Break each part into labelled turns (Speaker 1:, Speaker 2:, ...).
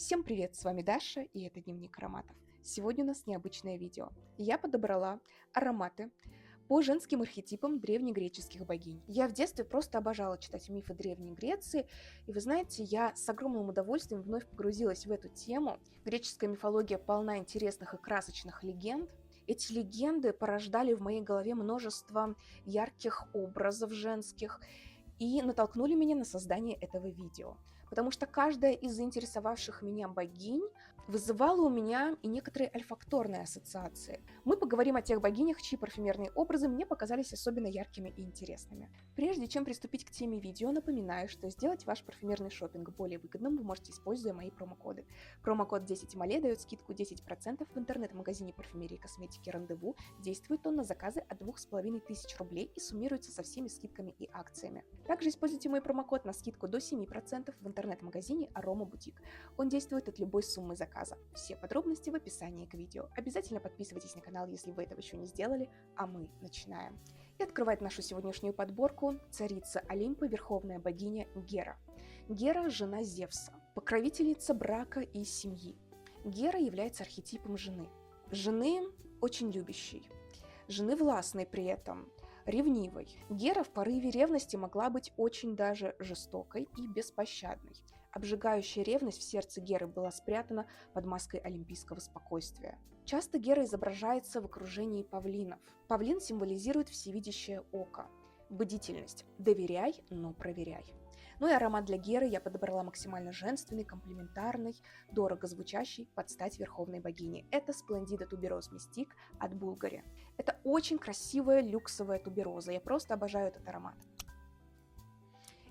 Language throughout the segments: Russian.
Speaker 1: Всем привет, с вами Даша, и это Дневник ароматов. Сегодня у нас необычное видео. Я подобрала ароматы по женским архетипам древнегреческих богинь. Я в детстве просто обожала читать мифы Древней Греции, и вы знаете, я с огромным удовольствием вновь погрузилась в эту тему. Греческая мифология полна интересных и красочных легенд. Эти легенды порождали в моей голове множество ярких образов женских, и натолкнули меня на создание этого видео. Потому что каждая из заинтересовавших меня богинь вызывала у меня и некоторые альфакторные ассоциации. Мы поговорим о тех богинях, чьи парфюмерные образы мне показались особенно яркими и интересными. Прежде чем приступить к теме видео, напоминаю, что сделать ваш парфюмерный шопинг более выгодным вы можете, используя мои промокоды. Промокод 10MALE дает скидку 10% в интернет-магазине парфюмерии и косметики «Рандеву». Действует он на заказы от 2500 рублей и суммируется со всеми скидками и акциями. Также используйте мой промокод на скидку до 7% в интернет-магазине Арома Бутик. Он действует от любой суммы заказа. Все подробности в описании к видео. Обязательно подписывайтесь на канал, если вы этого еще не сделали, а мы начинаем. И открывает нашу сегодняшнюю подборку царица Олимпа, верховная богиня Гера. Гера – жена Зевса, покровительница брака и семьи. Гера является архетипом жены. Жены очень любящей, жены властной при этом, ревнивой. Гера в порыве ревности могла быть очень даже жестокой и беспощадной. Обжигающая ревность в сердце Геры была спрятана под маской олимпийского спокойствия. Часто Гера изображается в окружении павлинов. Павлин символизирует всевидящее око, бдительность. Доверяй, но проверяй. Ну и аромат для Геры я подобрала максимально женственный, комплиментарный, дорого звучащий, под стать верховной богине. Это Splendida Tuberose Mystique от Bulgari. Это очень красивая люксовая тубероза, я просто обожаю этот аромат.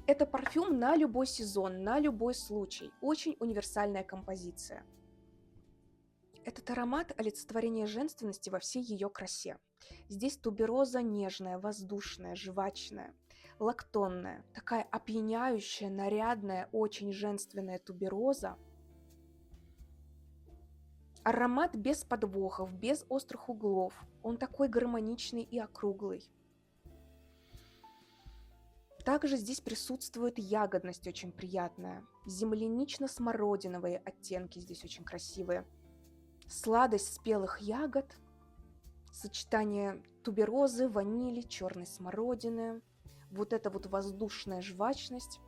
Speaker 1: Это парфюм на любой сезон, на любой случай. Очень универсальная композиция. Этот аромат – олицетворение женственности во всей ее красе. Здесь тубероза нежная, воздушная, жвачная, лактонная, такая опьяняющая, нарядная, очень женственная тубероза. Аромат без подвохов, без острых углов. Он такой гармоничный и округлый. Также здесь присутствует ягодность очень приятная. Землянично-смородиновые оттенки здесь очень красивые. Сладость спелых ягод, сочетание туберозы, ванили, черной смородины, вот эта вот воздушная жвачность,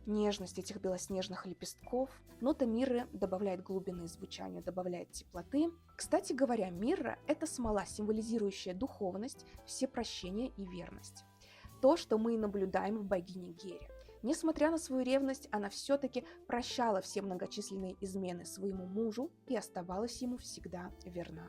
Speaker 1: нежность этих белоснежных лепестков. Нота мирры добавляет глубины звучанию, добавляет теплоты. Кстати говоря, мирра – это смола, символизирующая духовность, всепрощение и верность. То, что мы наблюдаем в богине Гере. Несмотря на свою ревность, она все-таки прощала все многочисленные измены своему мужу и оставалась ему всегда верна.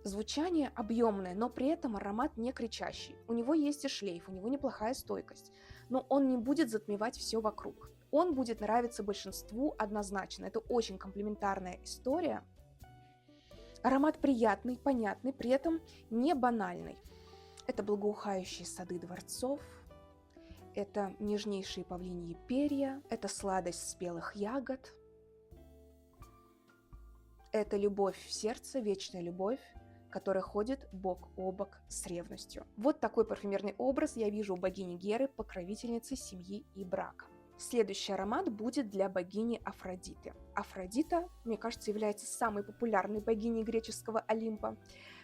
Speaker 1: Звучание объемное, но при этом аромат не кричащий. У него есть и шлейф, у него неплохая стойкость. Но он не будет затмевать все вокруг. Он будет нравиться большинству однозначно. Это очень комплементарная история. Аромат приятный, понятный, при этом не банальный. Это благоухающие сады дворцов, это нежнейшие павлиньи перья, это сладость спелых ягод, это любовь в сердце, вечная любовь, которая ходит бок о бок с ревностью. Вот такой парфюмерный образ я вижу у богини Геры, покровительницы семьи и брака. Следующий аромат будет для богини Афродиты. Афродита, мне кажется, является самой популярной богиней греческого Олимпа,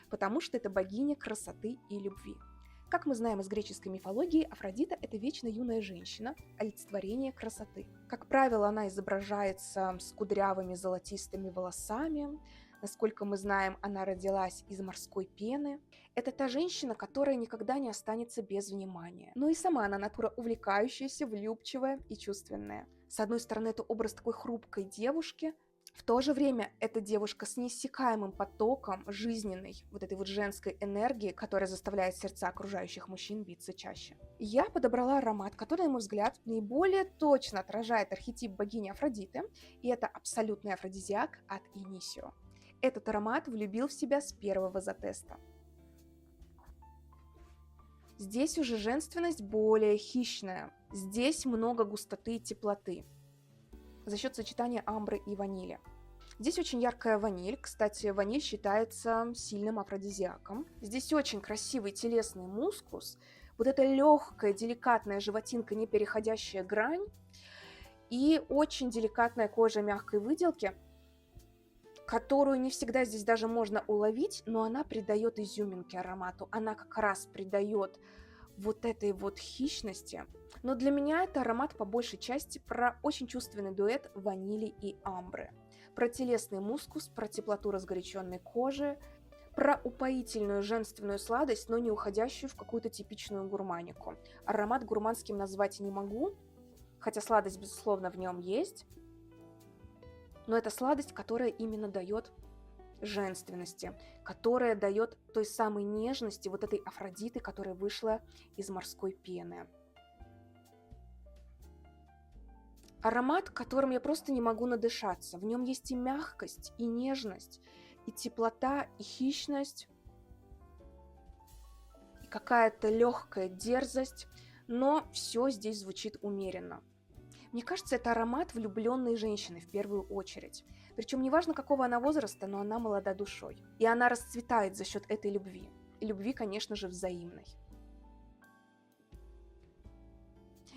Speaker 1: потому что это богиня красоты и любви. Как мы знаем из греческой мифологии, Афродита – это вечно юная женщина, олицетворение красоты. Как правило, она изображается с кудрявыми золотистыми волосами. Насколько мы знаем, она родилась из морской пены. Это та женщина, которая никогда не останется без внимания. Но и сама она натура увлекающаяся, влюбчивая и чувственная. С одной стороны, это образ такой хрупкой девушки, в то же время это девушка с неиссякаемым потоком жизненной, вот этой вот женской энергии, которая заставляет сердца окружающих мужчин биться чаще. Я подобрала аромат, который, на мой взгляд, наиболее точно отражает архетип богини Афродиты, и это абсолютный афродизиак от Initio. Этот аромат влюбил в себя с первого затеста. Здесь уже женственность более хищная, здесь много густоты и теплоты за счет сочетания амбры и ванили. Здесь очень яркая ваниль. Кстати, ваниль считается сильным афродизиаком. Здесь очень красивый телесный мускус. Вот эта легкая, деликатная животинка, не переходящая грань. и очень деликатная кожа мягкой выделки, которую не всегда здесь даже можно уловить, но она придает изюминки аромату. Она как раз придает вот этой вот хищности. Но для меня это аромат по большей части про очень чувственный дуэт ванили и амбры. Про телесный мускус, про теплоту разгоряченной кожи, про упоительную женственную сладость, но не уходящую в какую-то типичную гурманику. Аромат гурманским назвать не могу, хотя сладость, безусловно, в нем есть. Но это сладость, которая именно дает женственности, которая дает той самой нежности, вот этой Афродиты, которая вышла из морской пены. Аромат, которым я просто не могу надышаться. В нем есть и мягкость, и нежность, и теплота, и хищность, и какая-то легкая дерзость, но все здесь звучит умеренно. Мне кажется, это аромат влюбленной женщины в первую очередь. Причем неважно, какого она возраста, но она молода душой. И она расцветает за счет этой любви. И любви, конечно же, взаимной.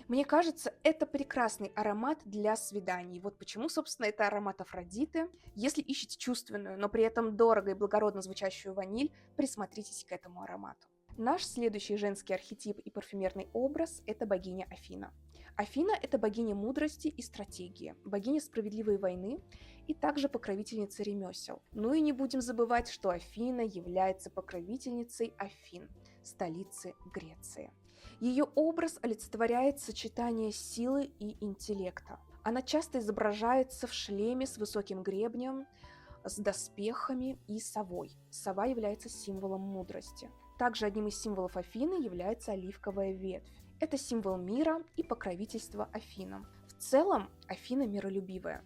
Speaker 1: Мне кажется, это прекрасный аромат для свиданий. Вот почему, собственно, это аромат Афродиты. Если ищете чувственную, но при этом дорого и благородно звучащую ваниль, присмотритесь к этому аромату. Наш следующий женский архетип и парфюмерный образ – это богиня Афина. Афина – это богиня мудрости и стратегии, богиня справедливой войны и также покровительница ремесел. Ну и не будем забывать, что Афина является покровительницей Афин, столицы Греции. Ее образ олицетворяет сочетание силы и интеллекта. Она часто изображается в шлеме с высоким гребнем, с доспехами и совой. Сова является символом мудрости. Также одним из символов Афины является оливковая ветвь. Это символ мира и покровительства Афинам. В целом Афина миролюбивая.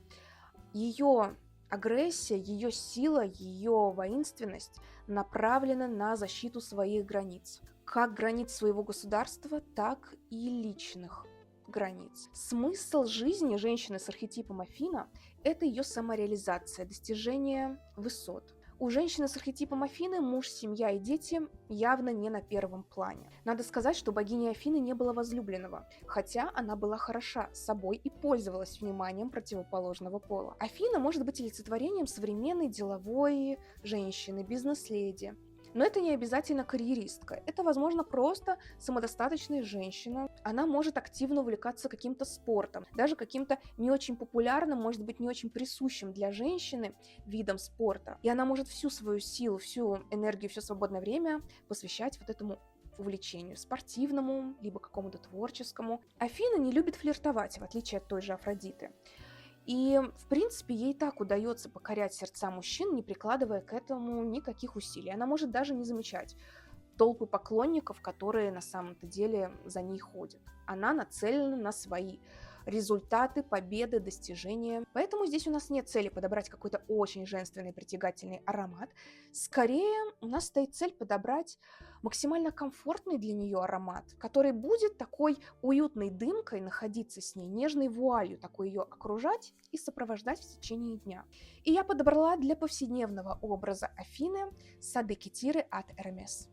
Speaker 1: Ее агрессия, ее сила, ее воинственность направлена на защиту своих границ. Как границ своего государства, так и личных границ. Смысл жизни женщины с архетипом Афина – это ее самореализация, достижение высот. У женщины с архетипом Афины муж, семья и дети явно не на первом плане. Надо сказать, что богиня Афины не было возлюбленного, хотя она была хороша собой и пользовалась вниманием противоположного пола. Афина может быть олицетворением современной деловой женщины, бизнес-леди. Но это не обязательно карьеристка. Это, возможно, просто самодостаточная женщина. Она может активно увлекаться каким-то спортом, даже каким-то не очень популярным, может быть, не очень присущим для женщины видом спорта. И она может всю свою силу, всю энергию, все свободное время посвящать вот этому увлечению спортивному, либо какому-то творческому. Афина не любит флиртовать, в отличие от той же Афродиты. И, в принципе, ей так удается покорять сердца мужчин, не прикладывая к этому никаких усилий. Она может даже не замечать толпы поклонников, которые на самом-то деле за ней ходят. Она нацелена на свои результаты, победы, достижения. Поэтому здесь у нас нет цели подобрать какой-то очень женственный, притягательный аромат. Скорее, у нас стоит цель подобрать максимально комфортный для нее аромат, который будет такой уютной дымкой находиться с ней, нежной вуалью такой ее окружать и сопровождать в течение дня. И я подобрала для повседневного образа Афины сады Кетиры от Hermès.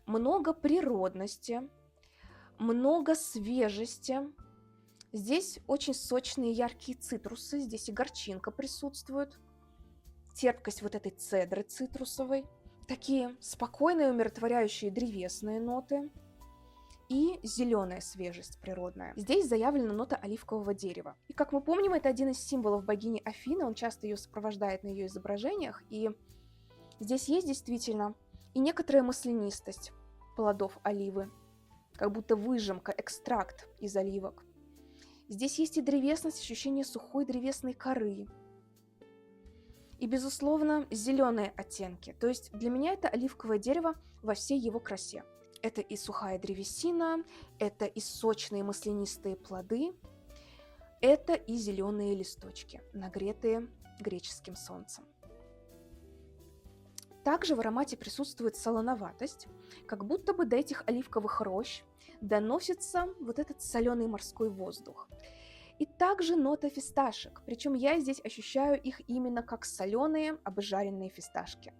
Speaker 1: Много природности, много свежести. Здесь очень сочные яркие цитрусы, здесь и горчинка присутствует, терпкость вот этой цедры цитрусовой, такие спокойные, умиротворяющие древесные ноты и зеленая свежесть природная. Здесь заявлена нота оливкового дерева. И как мы помним, это один из символов богини Афины, он часто ее сопровождает на ее изображениях, и здесь есть действительно и некоторая маслянистость плодов оливы, как будто выжимка, экстракт из оливок. Здесь есть и древесность, ощущение сухой древесной коры. И, безусловно, зеленые оттенки. То есть для меня это оливковое дерево во всей его красе. Это и сухая древесина, это и сочные маслянистые плоды, это и зеленые листочки, нагретые греческим солнцем. Также в аромате присутствует солоноватость, как будто бы до этих оливковых рощ доносится вот этот соленый морской воздух. И также нота фисташек, причем я здесь ощущаю их именно как соленые обжаренные фисташки.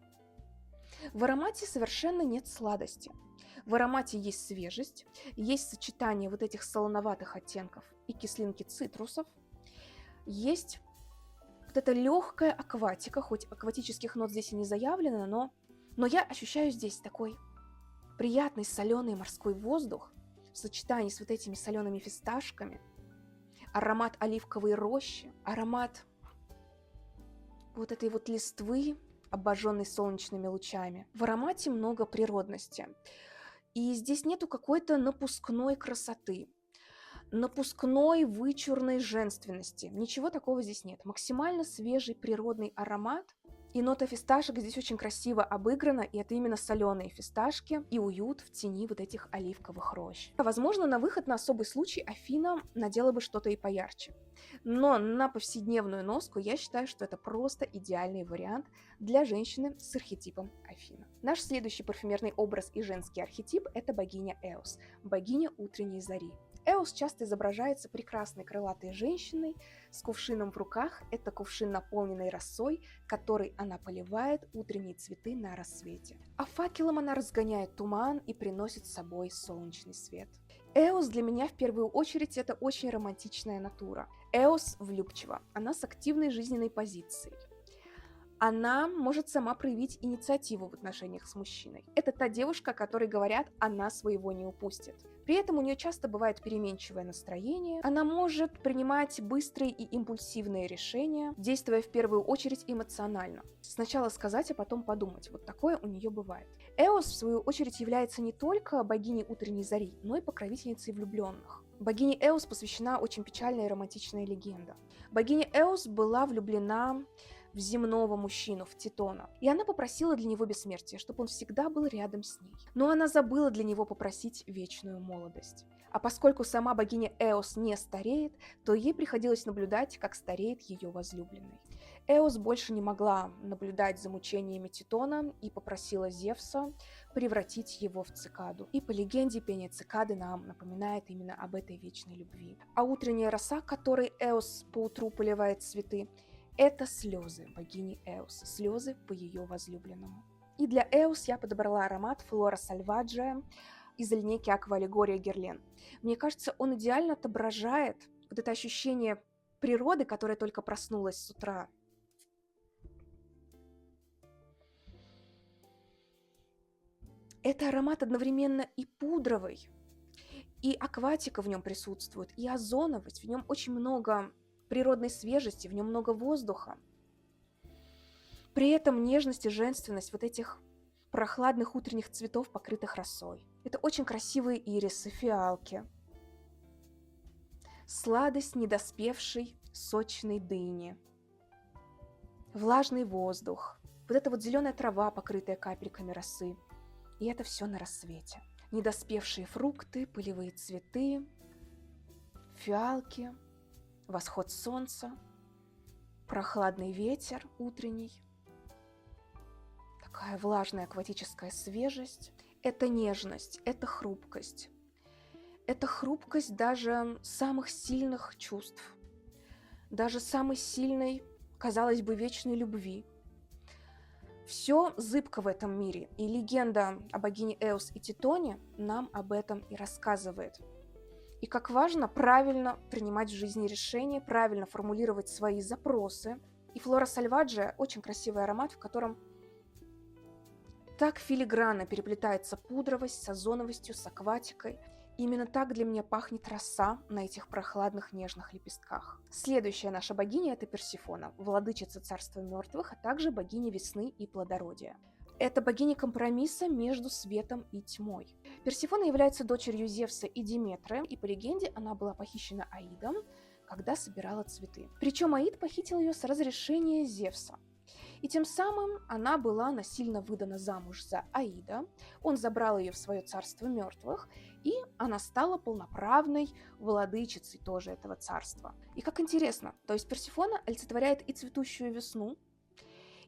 Speaker 1: В аромате совершенно нет сладости. В аромате есть свежесть, есть сочетание вот этих солоноватых оттенков и кислинки цитрусов, есть вот эта легкая акватика, хоть акватических нот здесь и не заявлено, но я ощущаю здесь такой приятный соленый морской воздух в сочетании с вот этими солеными фисташками, аромат оливковой рощи, аромат вот этой вот листвы, обожженной солнечными лучами. В аромате много природности. И здесь нету какой-то напускной красоты, напускной вычурной женственности. Ничего такого здесь нет. Максимально свежий природный аромат. И нота фисташек здесь очень красиво обыграна, и это именно соленые фисташки и уют в тени вот этих оливковых рощ. Возможно, на выход на особый случай Афина надела бы что-то и поярче. Но на повседневную носку я считаю, что это просто идеальный вариант для женщины с архетипом Афина. Наш следующий парфюмерный образ и женский архетип – это богиня Эос, богиня утренней зари. Эос часто изображается прекрасной крылатой женщиной с кувшином в руках. Это кувшин, наполненный росой, которой она поливает утренние цветы на рассвете. А факелом она разгоняет туман и приносит с собой солнечный свет. Эос для меня в первую очередь это очень романтичная натура. Эос влюбчива, она с активной жизненной позицией. Она может сама проявить инициативу в отношениях с мужчиной. Это та девушка, о которой говорят, она своего не упустит. При этом у нее часто бывает переменчивое настроение. Она может принимать быстрые и импульсивные решения, действуя в первую очередь эмоционально. Сначала сказать, а потом подумать. Вот такое у нее бывает. Эос, в свою очередь, является не только богиней утренней зари, но и покровительницей влюбленных. Богине Эос посвящена очень печальная и романтичная легенда. Богиня Эос была влюблена в земного мужчину, в Титона. И она попросила для него бессмертия, чтобы он всегда был рядом с ней. Но она забыла для него попросить вечную молодость. А поскольку сама богиня Эос не стареет, то ей приходилось наблюдать, как стареет ее возлюбленный. Эос больше не могла наблюдать за мучениями Титона и попросила Зевса превратить его в цикаду. И по легенде пение цикады нам напоминает именно об этой вечной любви. А утренняя роса, которой Эос поутру поливает цветы, это слезы богини Эос, слезы по ее возлюбленному. И для Эос я подобрала аромат Флора Сальваджиа из линейки Аква Аллегория Герлен. Мне кажется, он идеально отображает вот это ощущение природы, которая только проснулась с утра. Это аромат одновременно и пудровый, и акватика в нем присутствует, и озоновость, в нем очень много природной свежести, в нем много воздуха. При этом нежность и женственность вот этих прохладных утренних цветов, покрытых росой. Это очень красивые ирисы, фиалки. Сладость недоспевшей сочной дыни. Влажный воздух. Вот эта вот зеленая трава, покрытая капельками росы. И это все на рассвете. Недоспевшие фрукты, полевые цветы, фиалки, восход солнца, прохладный ветер утренний, такая влажная акватическая свежесть. Это нежность, это хрупкость. Это хрупкость даже самых сильных чувств, даже самой сильной, казалось бы, вечной любви. Все зыбко в этом мире, и легенда о богине Эос и Титоне нам об этом и рассказывает. И как важно правильно принимать в жизни решения, правильно формулировать свои запросы. И Флора Сальваджиа очень красивый аромат, в котором так филигранно переплетается пудровость с озоновостью, с акватикой. Именно так для меня пахнет роса на этих прохладных нежных лепестках. Следующая наша богиня – это Персефона, владычица царства мертвых, а также богиня весны и плодородия. Это богиня компромисса между светом и тьмой. Персефона является дочерью Зевса и Диметры, и по легенде она была похищена Аидом, когда собирала цветы. Причем Аид похитил ее с разрешения Зевса. И тем самым она была насильно выдана замуж за Аида, он забрал ее в свое царство мертвых, и она стала полноправной владычицей тоже этого царства. И как интересно, то есть Персефона олицетворяет и цветущую весну,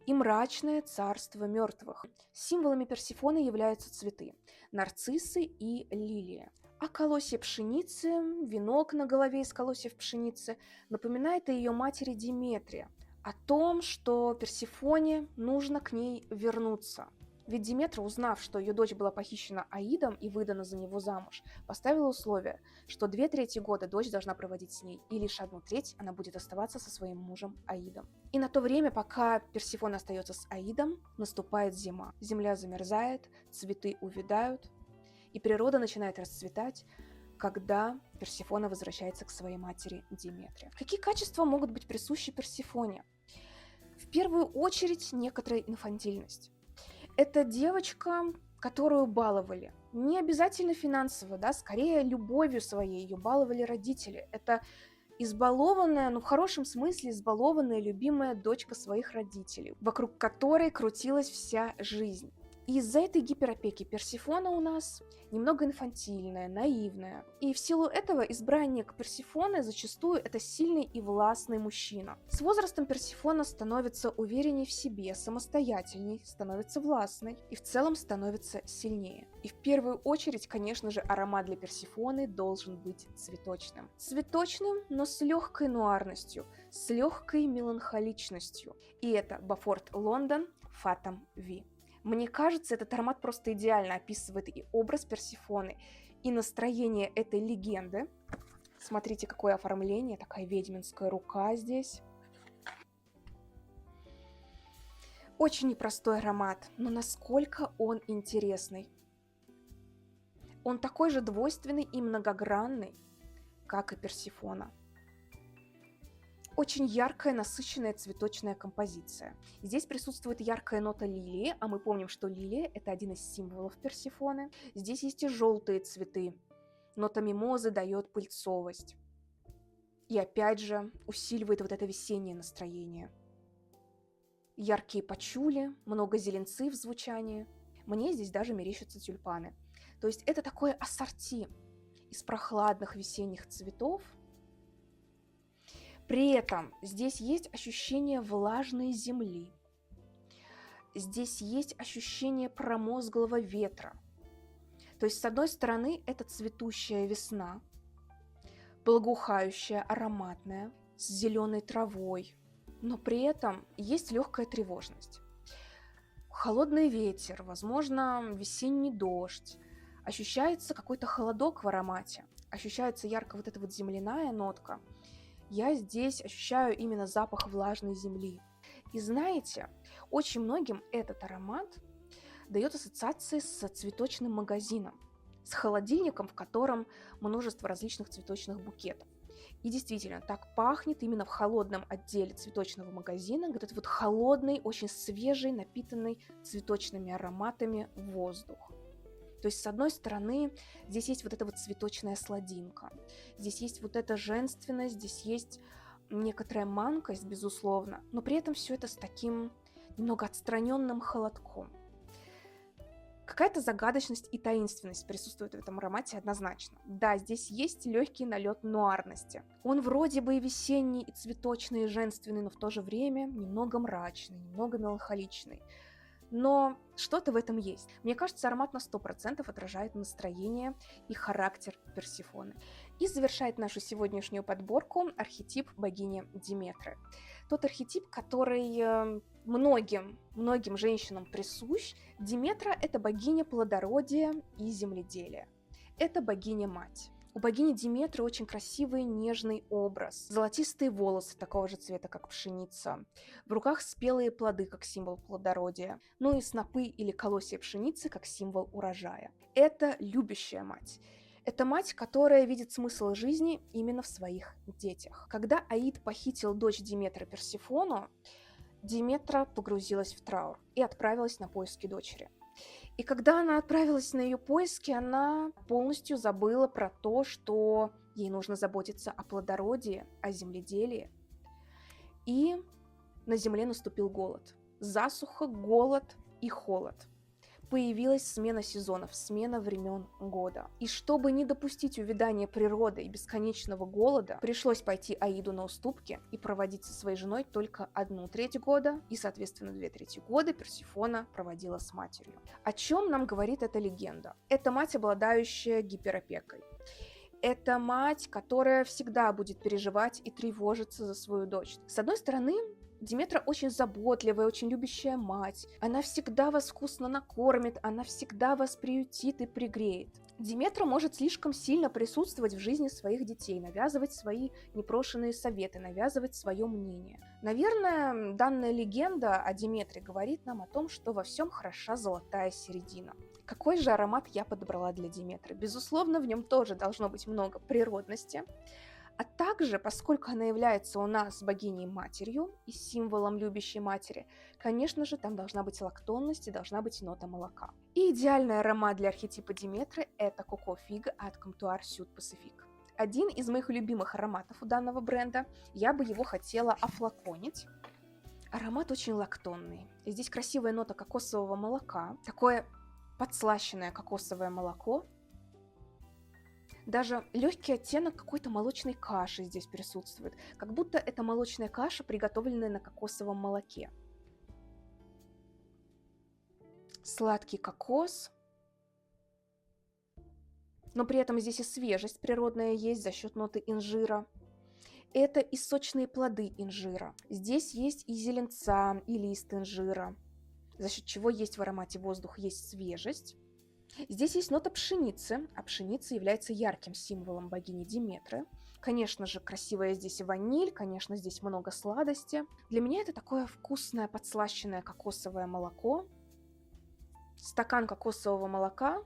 Speaker 1: и мрачное царство мертвых. Символами Персефоны являются цветы – нарциссы и лилии. А колосья пшеницы, венок на голове из колосьев пшеницы, напоминает о ее матери Диметре, о том, что Персефоне нужно к ней вернуться. Ведь Диметра, узнав, что ее дочь была похищена Аидом и выдана за него замуж, поставила условие, что 2/3 года дочь должна проводить с ней, и лишь 1/3 она будет оставаться со своим мужем Аидом. И на то время, пока Персефона остается с Аидом, наступает зима. Земля замерзает, цветы увядают, и природа начинает расцветать, когда Персефона возвращается к своей матери Диметре. Какие качества могут быть присущи Персефоне? В первую очередь, некоторая инфантильность. Это девочка, которую баловали. Не обязательно финансово, да, скорее любовью своей ее баловали родители. Это избалованная, в хорошем смысле избалованная, любимая дочка своих родителей, вокруг которой крутилась вся жизнь. И из-за этой гиперопеки Персефона у нас немного инфантильная, наивная. И в силу этого избранник Персефоны зачастую это сильный и властный мужчина. С возрастом Персефона становится уверенней в себе, самостоятельней, становится властной и в целом становится сильнее. И в первую очередь, конечно же, аромат для Персефоны должен быть цветочным. Цветочным, но с легкой нуарностью, с легкой меланхоличностью. И это Beaufort London Phantom V. Мне кажется, этот аромат просто идеально описывает и образ Персефоны, и настроение этой легенды. Смотрите, какое оформление, такая ведьминская рука здесь. Очень непростой аромат, но насколько он интересный. Он такой же двойственный и многогранный, как и Персефона. Очень яркая, насыщенная цветочная композиция. Здесь присутствует яркая нота лилии, а мы помним, что лилия – это один из символов Персефоны. Здесь есть и желтые цветы. Нота мимозы дает пыльцовость. И опять же усиливает вот это весеннее настроение. Яркие пачули, много зеленцы в звучании. Мне здесь даже мерещатся тюльпаны. То есть это такое ассорти из прохладных весенних цветов. При этом здесь есть ощущение влажной земли. Здесь есть ощущение промозглого ветра. То есть, с одной стороны, это цветущая весна, благоухающая, ароматная, с зеленой травой, но при этом есть легкая тревожность. Холодный ветер, возможно, весенний дождь. Ощущается какой-то холодок в аромате. Ощущается ярко вот эта вот земляная нотка. Я здесь ощущаю именно запах влажной земли. И знаете, очень многим этот аромат дает ассоциации с цветочным магазином, с холодильником, в котором множество различных цветочных букетов. И действительно, так пахнет именно в холодном отделе цветочного магазина, вот этот вот холодный, очень свежий, напитанный цветочными ароматами воздух. То есть, с одной стороны, здесь есть вот эта вот цветочная сладинка, здесь есть вот эта женственность, здесь есть некоторая манкость, безусловно, но при этом все это с таким немного отстраненным холодком. Какая-то загадочность и таинственность присутствует в этом аромате однозначно. Да, здесь есть легкий налет нуарности. Он вроде бы и весенний, и цветочный, и женственный, но в то же время немного мрачный, немного меланхоличный. Но что-то в этом есть. Мне кажется, аромат на 100% отражает настроение и характер Персефоны. И завершает нашу сегодняшнюю подборку архетип богини Диметры. Тот архетип, который многим женщинам присущ. Диметра – это богиня плодородия и земледелия. Это богиня-мать. У богини Диметры очень красивый, нежный образ. Золотистые волосы такого же цвета, как пшеница. В руках спелые плоды, как символ плодородия. Ну и снопы или колосья пшеницы, как символ урожая. Это любящая мать. Это мать, которая видит смысл жизни именно в своих детях. Когда Аид похитил дочь Диметры Персефону, Диметра погрузилась в траур и отправилась на поиски дочери. И когда она отправилась на ее поиски, она полностью забыла про то, что ей нужно заботиться о плодородии, о земледелии. И на земле наступил голод. Засуха, голод и холод. Появилась смена сезонов, смена времен года. И чтобы не допустить увядания природы и бесконечного голода, пришлось пойти Аиду на уступки и проводить со своей женой только 1/3 года, и, соответственно, 2/3 года Персефона проводила с матерью. О чем нам говорит эта легенда? Это мать, обладающая гиперопекой. Это мать, которая всегда будет переживать и тревожиться за свою дочь. С одной стороны, Диметра очень заботливая, очень любящая мать. Она всегда вас вкусно накормит, она всегда вас приютит и пригреет. Диметра может слишком сильно присутствовать в жизни своих детей, навязывать свои непрошенные советы, навязывать свое мнение. Наверное, данная легенда о Диметре говорит нам о том, что во всем хороша золотая середина. Какой же аромат я подобрала для Диметры? Безусловно, в нем тоже должно быть много природности. А также, поскольку она является у нас богиней-матерью и символом любящей матери, конечно же, там должна быть лактонность и должна быть нота молока. И идеальный аромат для архетипа Диметры – это Coco Figue от Comptoir Sud Pacifique. Один из моих любимых ароматов у данного бренда, я бы его хотела офлаконить. Аромат очень лактонный. Здесь красивая нота кокосового молока, такое подслащенное кокосовое молоко. Даже легкий оттенок какой-то молочной каши здесь присутствует, как будто это молочная каша, приготовленная на кокосовом молоке. Сладкий кокос, но при этом здесь и свежесть природная есть за счет ноты инжира. Это и сочные плоды инжира. Здесь есть и зеленца, и лист инжира, за счет чего есть в аромате воздух, есть свежесть. Здесь есть нота пшеницы, а пшеница является ярким символом богини Диметры. Конечно же, красивая здесь ваниль, конечно, здесь много сладости. Для меня это такое вкусное подслащенное кокосовое молоко. Стакан кокосового молока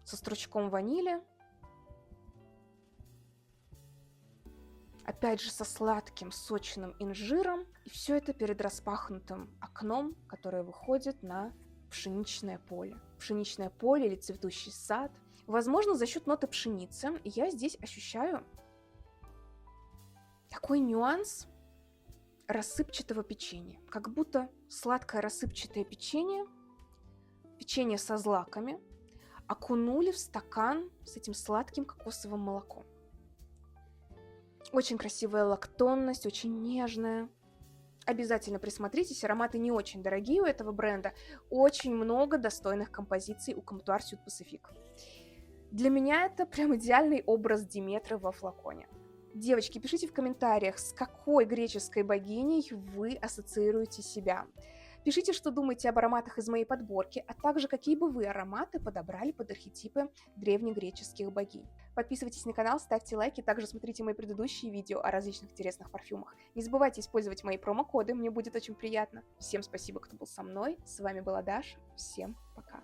Speaker 1: со стручком ванили. Опять же, со сладким, сочным инжиром. И все это перед распахнутым окном, которое выходит на пшеничное поле. Пшеничное поле или цветущий сад. Возможно, за счет ноты пшеницы я здесь ощущаю такой нюанс рассыпчатого печенья. Как будто сладкое рассыпчатое печенье, печенье со злаками, окунули в стакан с этим сладким кокосовым молоком. Очень красивая лактонность, очень нежная. Обязательно присмотритесь, ароматы не очень дорогие у этого бренда, очень много достойных композиций у Comptoir Sud Pacifique. Для меня это прям идеальный образ Диметры во флаконе. Девочки, пишите в комментариях, с какой греческой богиней вы ассоциируете себя. Пишите, что думаете об ароматах из моей подборки, а также какие бы вы ароматы подобрали под архетипы древнегреческих богинь. Подписывайтесь на канал, ставьте лайки, также смотрите мои предыдущие видео о различных интересных парфюмах. Не забывайте использовать мои промокоды, мне будет очень приятно. Всем спасибо, кто был со мной. С вами была Даша. Всем пока.